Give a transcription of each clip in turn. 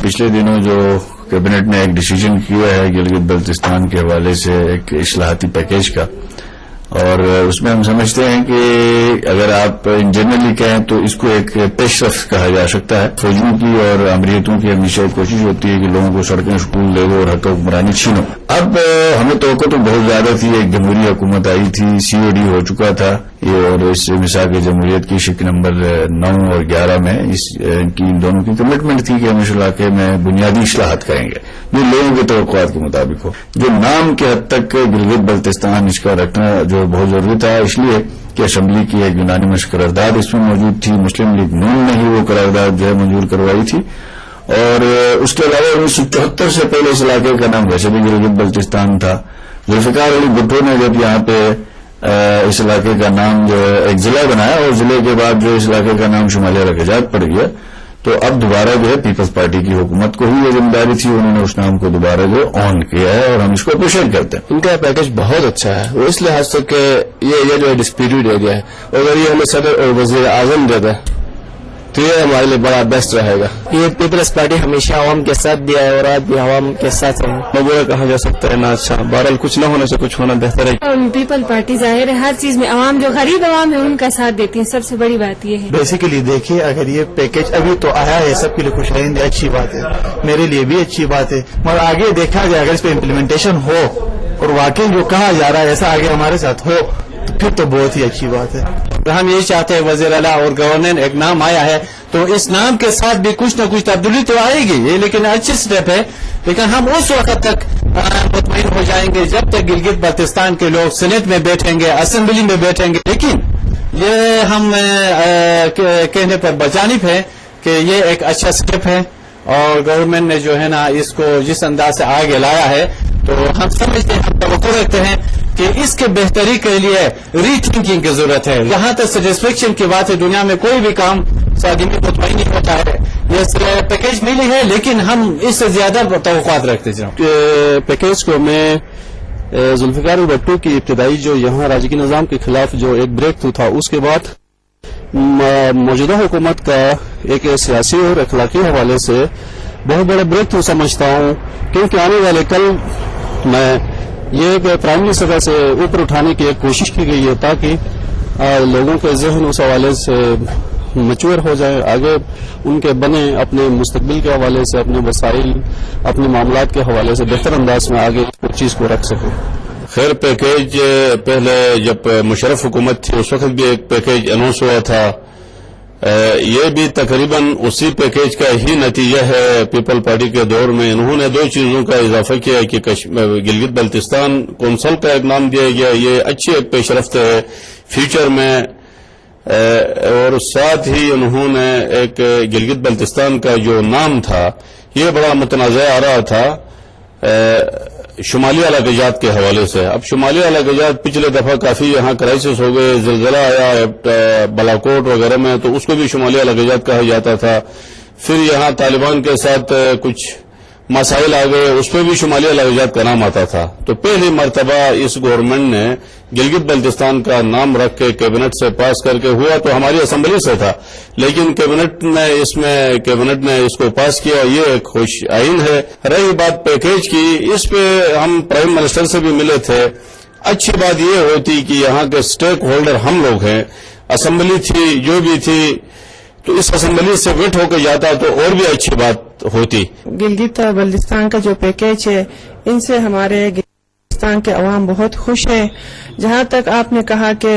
پچھلے دنوں جو کیبنٹ نے ایک ڈیسیجن کیا ہے گلگت بلتستان کے حوالے سے ایک اصلاحاتی پیکیج کا، اور اس میں ہم سمجھتے ہیں کہ اگر آپ جنرلی کہیں تو اس کو ایک پیش رفت کہا جا سکتا ہے۔ فوجیوں کی اور امریتوں کی ہمیشہ کوشش ہوتی ہے کہ لوگوں کو سڑکیں سکول دے دو اور حق حکمرانی چھینو۔ اب ہمیں توقع تو بہت زیادہ تھی، ایک جمہوری حکومت آئی تھی، COD ہو چکا تھا یہ، اور اس مساق جمہوریت کی شک نمبر 9 اور 11 میں ان دونوں کی کمٹمنٹ تھی کہ ہم اس علاقے میں بنیادی اصلاحات کریں گے جو لوگوں کے توقعات کے مطابق ہو۔ جو نام کے حد تک گلگت بلتستان اس کا رکھنا جو بہت ضروری تھا، اس لیے کہ اسمبلی کی ایک یونانیمس قرارداد اس میں موجود تھی، مسلم لیگ نون نے ہی وہ قرارداد جو ہے منظور کروائی تھی، اور اس کے علاوہ 1974 سے پہلے اس علاقے کا نام ویسے بھی گلگت بلتستان تھا۔ ذوالفقار علی بھٹو نے جب یہاں پہ اس علاقے کا نام جو ہے ایک ضلع بنایا، اور ضلع کے بعد جو اس علاقے کا نام شمالیہ رقیجات پڑ گیا، تو اب دوبارہ جو ہے پیپلز پارٹی کی حکومت کو ہی یہ ذمہ داری تھی، انہوں نے اس نام کو دوبارہ جو آن کیا ہے، اور ہم اس کو اپریشیٹ کرتے ہیں۔ ان کا پیکج بہت اچھا ہے، وہ اس لحاظ سے کہ یہ ایریا جو ہے ڈسپیوٹڈ ایریا ہے، اگر یہ ہمیں صدر اور وزیر اعظم دے دے تو یہ ہمارے لیے بڑا بیسٹ رہے گا۔ یہ پیپلز پارٹی ہمیشہ عوام کے ساتھ دیا ہے اور آج بھی عوام کے ساتھ ہے۔ برا کہا جا سکتا ہے نہ اچھا، بہرحال کچھ نہ ہونے سے کچھ ہونا بہتر ہے۔ پیپل پارٹی ظاہر ہے ہر چیز میں عوام جو غریب عوام ہے ان کا ساتھ دیتی ہے، سب سے بڑی بات یہ ہے۔ بیسیکلی دیکھیے، اگر یہ پیکج ابھی تو آیا ہے سب کے لیے خوش آئندہ اچھی بات ہے، میرے لیے بھی اچھی بات ہے، مگر آگے دیکھا جائے اگر اس پہ امپلیمنٹیشن ہو اور واقعی جو کہا جا رہا ہے ایسا آگے ہمارے ساتھ ہو تو پھر تو بہت ہی اچھی بات ہے۔ ہم یہ چاہتے ہیں وزیر اعلیٰ اور گورنر ایک نام آیا ہے تو اس نام کے ساتھ بھی کچھ نہ کچھ تبدیلی تو آئے گی، یہ لیکن اچھی سٹیپ ہے، لیکن ہم اس وقت تک مطمئن ہو جائیں گے جب تک گلگت بلتستان کے لوگ سینٹ میں بیٹھیں گے، اسمبلی میں بیٹھیں گے۔ لیکن یہ ہم کہنے پر بجانب ہے کہ یہ ایک اچھا سٹیپ ہے، اور گورنمنٹ نے جو ہے نا اس کو جس انداز سے آگے لایا ہے تو ہم سمجھتے ہیں، ہم توقع رکھتے ہیں کہ اس کے بہتری کے لیے ری تھنکنگ کی ضرورت ہے۔ جہاں تک سیٹسفیکشن کی بات ہے، دنیا میں کوئی بھی کام آدمی مطمئن نہیں ہوتا ہے، یہ پیکیج ملی ہے لیکن ہم اس سے زیادہ توقعات رکھتے ہیں۔ پیکیج کو میں ذوالفقار بھٹو کی ابتدائی جو یہاں راجکی نظام کے خلاف جو ایک بریک تھرو تھا، اس کے بعد موجودہ حکومت کا ایک سیاسی اور اخلاقی حوالے سے بہت بڑا بریک تھرو سمجھتا ہوں، کیونکہ آنے والے کل میں یہ پرائمری سطح سے اوپر اٹھانے کی ایک کوشش کی گئی ہے تاکہ لوگوں کے ذہن اس حوالے سے میچور ہو جائے، آگے ان کے بنے، اپنے مستقبل کے حوالے سے، اپنے وسائل، اپنے معاملات کے حوالے سے بہتر انداز میں آگے اس چیز کو رکھ سکیں۔ خیر، پیکیج پہلے جب مشرف حکومت تھی اس وقت بھی ایک پیکیج اناؤنس ہوا تھا، یہ بھی تقریباً اسی پیکیج کا ہی نتیجہ ہے۔ پیپل پارٹی کے دور میں انہوں نے 2 چیزوں کا اضافہ کیا کہ گلگت بلتستان کونسل کا ایک نام دیا گیا، یہ اچھی ایک پیش رفت ہے فیوچر میں، اور ساتھ ہی انہوں نے ایک گلگت بلتستان کا جو نام تھا یہ بڑا متنازع آ رہا تھا شمالی علاقات کے حوالے سے۔ اب شمالی علاقات پچھلے دفعہ کافی یہاں کرائسس ہو گئے، زلزلہ آیا بالاکوٹ وغیرہ میں تو اس کو بھی شمالی علاقات کہا جاتا تھا، پھر یہاں طالبان کے ساتھ کچھ مسائل آ گئے، اس میں بھی شمالی علاقات کا نام آتا تھا۔ تو پہلی مرتبہ اس گورنمنٹ نے گلگت بلتستان کا نام رکھ کے کیبنٹ سے پاس کر کے، ہوا تو ہماری اسمبلی سے تھا لیکن کیبنٹ نے اس کو پاس کیا، یہ ایک خوش آئین ہے۔ رہی بات پیکیج کی، اس پہ ہم پرائم منسٹر سے بھی ملے تھے۔ اچھی بات یہ ہوتی کہ یہاں کے سٹیک ہولڈر ہم لوگ ہیں، اسمبلی تھی جو بھی تھی، تو اس اسمبلی سے ویٹ ہو کے جاتا تو اور بھی اچھی بات ہوتی۔ گلگت بلتستان کا جو پیکیج ہے، ان سے ہمارے بلتستان کے عوام بہت خوش ہیں۔ جہاں تک آپ نے کہا کہ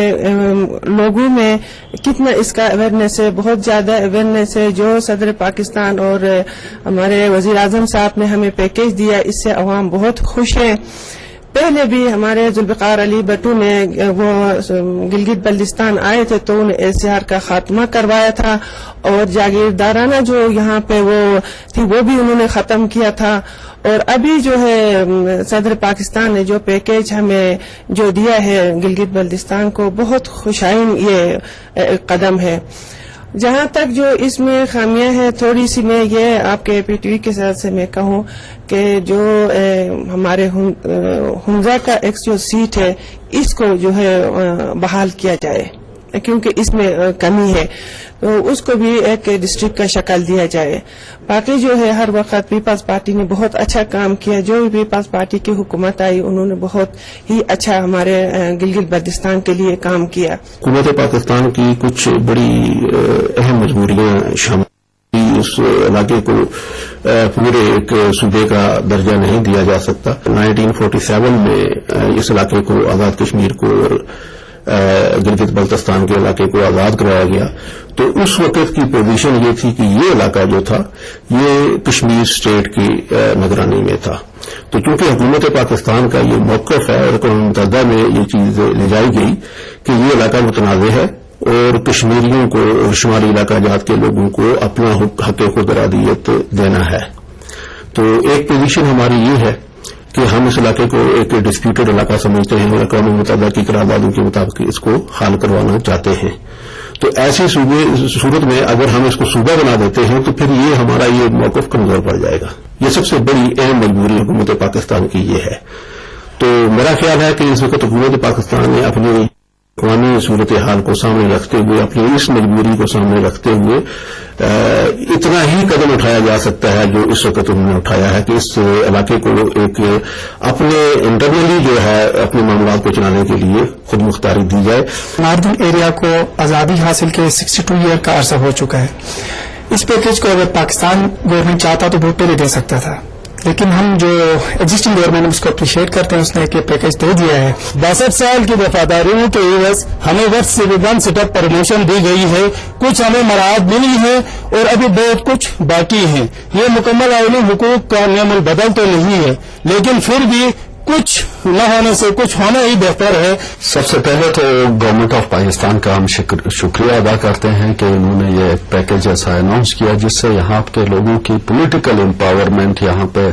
لوگوں میں کتنا اس کا اویئرنیس ہے، بہت زیادہ اویئرنیس ہے۔ جو صدر پاکستان اور ہمارے وزیر اعظم صاحب نے ہمیں پیکیج دیا، اس سے عوام بہت خوش ہیں۔ پہلے بھی ہمارے ذوالفقار علی بھٹو نے وہ گلگت بلتستان آئے تھے تو انہیں SCR کا خاتمہ کروایا تھا، اور جاگیردارانہ جو یہاں پہ وہ تھی وہ بھی انہوں نے ختم کیا تھا، اور ابھی جو ہے صدر پاکستان نے جو پیکیج ہمیں جو دیا ہے گلگت بلتستان کو، بہت خوشائن یہ قدم ہے۔ جہاں تک جو اس میں خامیاں ہیں تھوڑی سی، میں یہ آپ کے PTV کے ساتھ سے میں کہوں کہ جو ہمارے حمزہ کا ایک جو سیٹ ہے اس کو جو ہے بحال کیا جائے، क्योंकि इसमें कमी है, तो उसको भी एक डिस्ट्रिक्ट का शक्ल दिया जाए। बाकी जो है हर वक्त पीपल्स पार्टी ने बहुत अच्छा काम किया, जो भी पीपल्स पार्टी की हुकूमत आई उन्होंने बहुत ही अच्छा हमारे गिलगित बल्तिस्तान के लिए काम किया। हुकूमत पाकिस्तान की कुछ बड़ी अहम मजबूरियां शामिल, उस इलाके को पूरे एक सूबे का दर्जा नहीं दिया जा सकता। 1947 में इस इलाके को आजाद कश्मीर को और गिलगित बल्तिस्तान के इलाके को आजाद कराया गया, तो उस वक्त की पोजीशन ये थी कि ये इलाका जो था ये कश्मीर स्टेट की निगरानी में था। तो चूंकि हुकूमत पाकिस्तान का ये मौक़िफ़ है और अक़वाम मुत्तहिदा में ये चीज ले जाई गई कि ये इलाका मुतनाज़ है और कश्मीरियों को और शुमारी इलाका जात के लोगों को अपना हक़ खुद इरादियत देना है। तो एक पोजीशन हमारी ये है कि हम इस इलाके को एक डिस्प्यूटेड इलाका समझते हैं और अक़वाम मुत्तहिदा की करारदादों के मुताबिक इसको हल करवाना चाहते हैं। तो ऐसी सूरत में अगर हम इसको सूबा बना देते हैं तो फिर ये हमारा ये मौक़िफ़ कमजोर पड़ जाएगा। ये सबसे बड़ी अहम मजबूरी हुकूमत पाकिस्तान की ये है। तो मेरा ख्याल है कि इस वक्त हुकूमत पाकिस्तान ने अपनी अक़वामी सूरत हाल को सामने रखते हुए, अपनी इस मजबूरी को सामने रखते हुए इतना ही कदम उठाया जा सकता है जो इस वक्त उन्होंने उठाया है कि इस इलाके को एक अपने इंटरनली जो है अपने मामलात को चलाने के लिए खुद मुख्तारी दी जाए। नॉर्दर्न एरिया को आज़ादी हासिल के 62 ईयर का अरसा हो चुका है। इस पैकेज को अगर पाकिस्तान गवर्नमेंट चाहता तो बहुत पहले दे सकता था, लेकिन हम जो एग्जिस्टिंग गवर्नमेंट उसको अप्रिशिएट करते हैं, उसने एक पैकेज दे दिया है। 62 साल की वफादारियों के एवज हमें वर्ष सिविल सेटअप प्रमोशन दी गई है, कुछ हमें मराहत मिली है और अभी बहुत कुछ बाकी है। ये मुकम्मल आईनी हुकूक का नियम बदल तो नहीं है, लेकिन फिर भी कुछ न होने से कुछ होना ही बेहतर है। सबसे पहले तो गवर्नमेंट ऑफ पाकिस्तान का हम शुक्रिया अदा करते हैं कि उन्होंने ये पैकेज ऐसा अनाउंस किया जिससे यहाँ के लोगों की पॉलिटिकल एम्पावरमेंट, यहाँ पे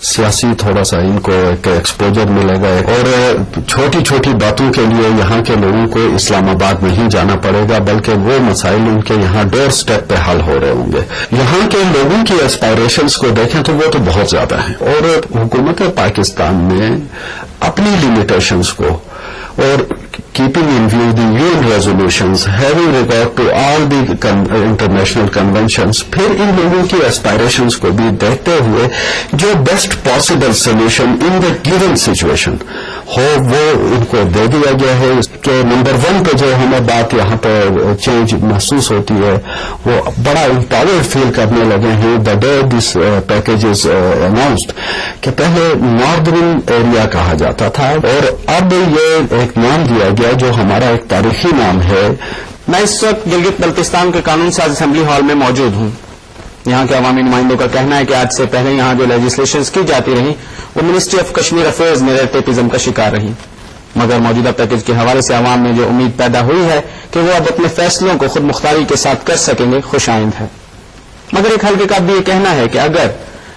सियासी थोड़ा सा इनको एक एक्सपोजर मिलेगा और छोटी छोटी बातों के लिए यहाँ के लोगों को इस्लामाबाद नहीं जाना पड़ेगा, बल्कि वो मसाइल उनके यहाँ डोर स्टेप पे हल हो रहे होंगे। यहाँ के लोगों की एस्पायरेशंस को देखें तो वो तो बहुत ज्यादा है और हुकूमत पाकिस्तान में अपनी लिमिटेशंस को और keeping in view the UN resolutions, having regard to all the international conventions, फिर इन लोगों की aspirations को भी देखते हुए जो best possible solution in the given situation हो वो इनको दे दिया गया है। कि नंबर 1 पे जो हमें बात यहाँ पर चेंज महसूस होती है वो बड़ा empowered फील करने लगे हैं the day this package is announced, कि पहले नॉर्दर्न एरिया कहा जाता था और अब ये एक नाम दिया गया जो हमारा एक तारीखी नाम है। मैं इस वक्त गिलगित बल्तिस्तान के कानून साज असेंबली हॉल में मौजूद हूँ। यहाँ के अवामी नुमाइंदों का कहना है कि आज से पहले यहाँ जो लेजिस्लेशंस की जाती रही वो मिनिस्ट्री ऑफ कश्मीर अफेयर्स में रेटेपिज्म का शिकार रही, मगर मौजूदा पैकेज के हवाले से अवाम में जो उम्मीद पैदा हुई है कि वो अब अपने फैसलों को खुद मुख्तारी के साथ कर सकेंगे, खुशाइंद है। मगर एक हल्के का भी ये कहना है कि अगर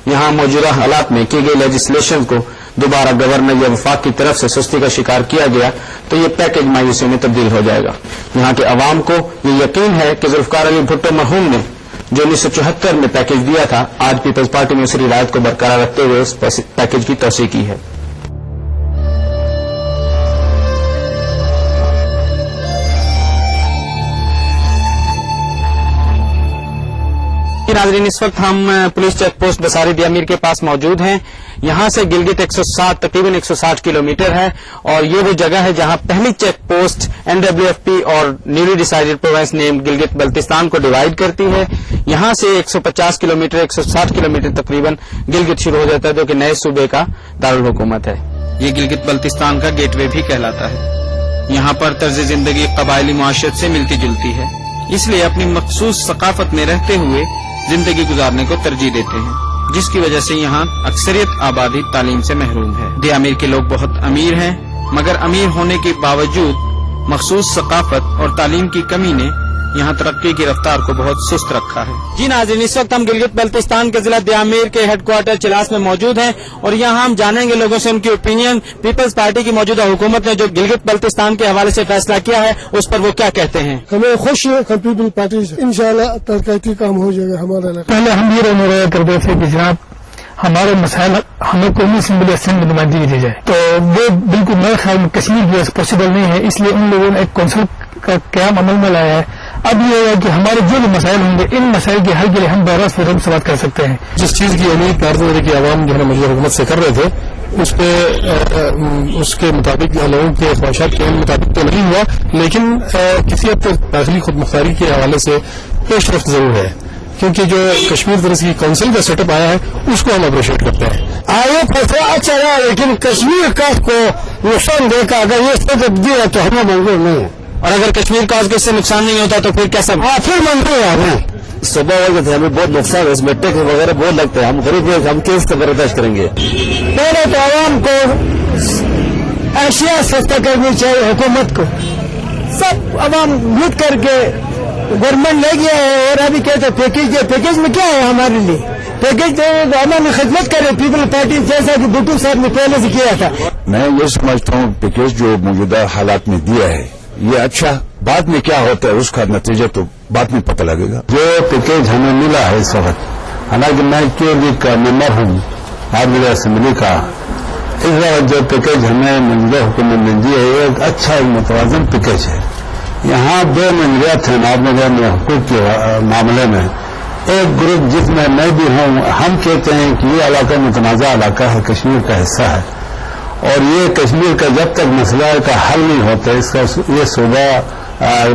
यहाँ मौजूदा हालात में की गई लेजिस्लेशन को दोबारा गवर्नर या वफाक की तरफ से सुस्ती का शिकार किया गया तो ये पैकेज मायूसी में तब्दील हो जाएगा। यहाँ के अवाम को ये यकीन है कि जुल्फकार अली भुट्टो मरहूम ने जो 1974 में पैकेज दिया था, आज पीपल्स पार्टी ने उस रिवायत को बरकरार रखते हुए उस पैकेज की तौसीह की है। नाज़रीन, इस वक्त हम पुलिस चेक पोस्ट बसारी दियामीर के पास मौजूद हैं। यहाँ से गिलगित 160 तकरीबन 160 किलोमीटर है और ये वो जगह है जहाँ पहली चेक पोस्ट NWFP और newly decided province name Gilgit Baltistan को डिवाइड करती है। यहाँ से 150 किलोमीटर 160 किलोमीटर तकरीबन गिलगित शुरू हो जाता है जो कि नए सूबे का दारुल हुकूमत है। ये गिलगित बल्तिस्तान का गेटवे भी कहलाता है। यहाँ पर तर्ज जिंदगी कबायली मुआशरत से मिलती जुलती है, इसलिए अपनी मखसूस सकाफत में रहते हुए जिंदगी गुजारने को तरजीह देते हैं, जिसकी वजह से यहाँ अक्सरियत आबादी तालीम से महरूम है। दियामीर के लोग बहुत अमीर हैं, मगर अमीर होने के बावजूद मखसूस सकाफत और तालीम की कमी ने यहाँ तरक्की की रफ्तार को बहुत सुस्त रखा है। जी नाज़रीन, इस वक्त हम गिलगित बल्तिस्तान के जिला दियामीर के हेडक्वार्टर चिलास में मौजूद हैं और यहाँ हम जानेंगे लोगों से उनकी ओपिनियन। पीपल्स पार्टी की मौजूदा हुकूमत ने जो गिलगित बल्तिस्तान के हवाले से फैसला किया है उस पर वो क्या कहते हैं। हमें खुश है पीपल्स पार्टी से, इंशाल्लाह तरक्की काम हो जाएगा हमारा इलाका। पहले हम ये रहने करते थे कि जनाब हमारे मसाइल हमें कौमी असेंबली असेंबली नुमाइंदगी दी जाए, तो वो बिल्कुल मेरे ख्याल में कश्मीर जो पॉसिबल नहीं है, इसलिए उन लोगों ने एक कौंसिल का क्याम अमल में लाया है। अब ये है कि हमारे जो भी मसाइल होंगे, इन मसाइल के हल के लिए हम बरास फिर से बात कर सकते हैं। जिस चीज की उम्मीद भारतीय की आवाम जो है मौजूदा हुकूमत से कर रहे थे, उस पे उसके मुताबिक लोगों के ख्वाहिशात के मुताबिक तो नहीं हुआ, लेकिन किसी हद तक दाखिली खुद मुख्तारी के हवाले से पेशरफ्त जरूर है, क्योंकि जो कश्मीर तरक्की काउंसिल का सेटअप आया है उसको हम अप्रिशिएट करते हैं। आयोग फैसला अच्छा रहा, लेकिन कश्मीर का को नुकसान देकर अगर ये सेटअप दिया तो हमें मंजूर नहीं है। और अगर कश्मीर का इससे नुकसान नहीं होता तो फिर कैसा? फिर मंजूर है हमें। सुबह वक्त थे, हमें बहुत नुकसान है, इसमें टैक्स वगैरह बहुत लगता है, हम गरीब हैं, हम कैसे बर्दाश्त करेंगे? पहले तो आवाम को अशिया सस्ता करनी चाहिए, हुकूमत को सब आवाम लूट करके गवर्नमेंट ले गया है, और अभी कहते पैकेज है। पैकेज में क्या है हमारे लिए? पैकेज तो हमारी खिदमत करे पीपल पार्टी, जैसा कि भुट्टो साहब ने पहले से किया था। मैं ये समझता हूँ पैकेज जो मौजूदा हालात में दिया है ये अच्छा, बाद में क्या होता है उसका नतीजा तो बाद में पता लगेगा। जो पैकेज हमें मिला है इस वक्त, हालांकि मैं के लीग का मेंबर हूँ आर्मी असेंबली का, इस वक्त जो पैकेज हमें मौजूदा हुकूमत ने दी है ये एक अच्छा मुतवाज़न पैकेज है। यहाँ दो मंजरियात हैं नवाबनगर में हुकूक के मामले में। एक ग्रुप जिसमें मैं भी हूँ, हम कहते हैं कि ये इलाका मुतनाज़ा इलाका है, कश्मीर का हिस्सा है, और ये कश्मीर का जब तक मसला का हल नहीं होता इसका ये सूबा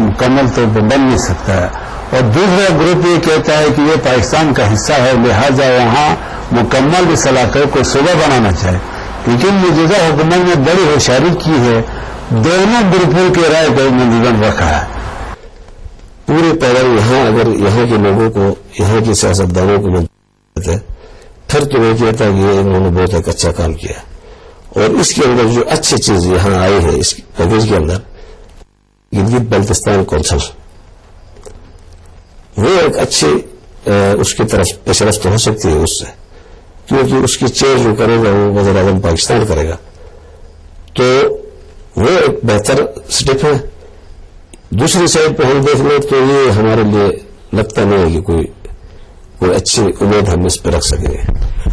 मुकम्मल तौर पर बन नहीं सकता है। और दूसरा ग्रुप ये कहता है कि ये पाकिस्तान का हिस्सा है, लिहाजा वहाँ मुकम्मल इस इलाके को सूबा बनाना चाहिए। लेकिन मौजूदा हुकूमत ने बड़ी होशियारी की है, दोनों ग्रुपों की राय को मंजूर रखा है। पूरे पैदल यहाँ अगर यहाँ के लोगों को, यहाँ के सियासतदानों को मिलते फिर तो मैं कहता कि इन्होंने बहुत एक अच्छा काम किया। और इसके अंदर जो अच्छी चीज यहाँ आई है इस पैकेज के अंदर, गिलगित बल्तिस्तान कौंसिल, वो एक अच्छी उसकी तरफ पेशरफ्त हो सकती है उससे, क्योंकि उसकी चेयर जो करेगा वो वज़ीर आज़म पाकिस्तान करेगा, तो वो एक बेहतर स्टेप है। दूसरी साइड पर हम देख लें तो ये हमारे लिए लगता नहीं है कि कोई अच्छी उम्मीद हम इस पर रख सकेंगे।